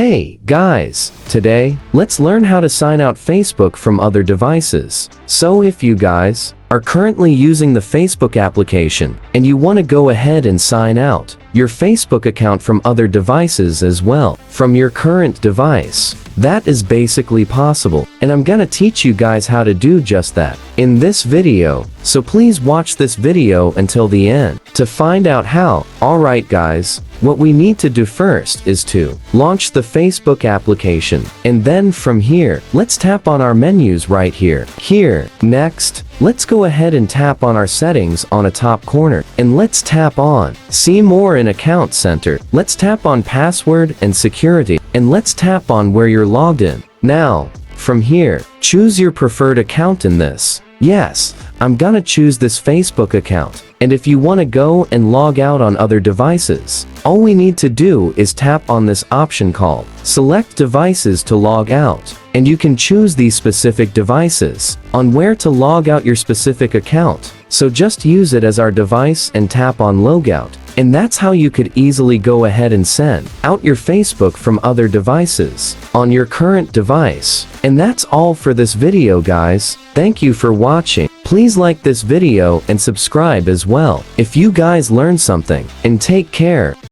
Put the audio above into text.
Hey, guys! Today, let's learn how to sign out Facebook from other devices. So if you guys are currently using the Facebook application and you want to go ahead and sign out your Facebook account from other devices as well, from your current device, that is basically possible, and I'm gonna teach you guys how to do just that in this video, so please watch this video until the end to find out how. Alright guys, what we need to do first is to launch the Facebook application, and then from here, let's tap on our menus right here. Next, let's go ahead and tap on our settings on a top corner, and let's tap on See More in Account Center. Let's tap on Password and Security, and let's tap on where you're logged in. Now, from here, choose your preferred account in this. Yes, I'm gonna choose this Facebook account. And if you want to go and log out on other devices, all we need to do is tap on this option called Select Devices to log out. And you can choose these specific devices on where to log out your specific account. So just use it as our device and tap on Logout. And that's how you could easily go ahead and send out your Facebook from other devices on your current device. And that's all for this video guys. Thank you for watching. Please like this video and subscribe as well if you guys learned something, and take care.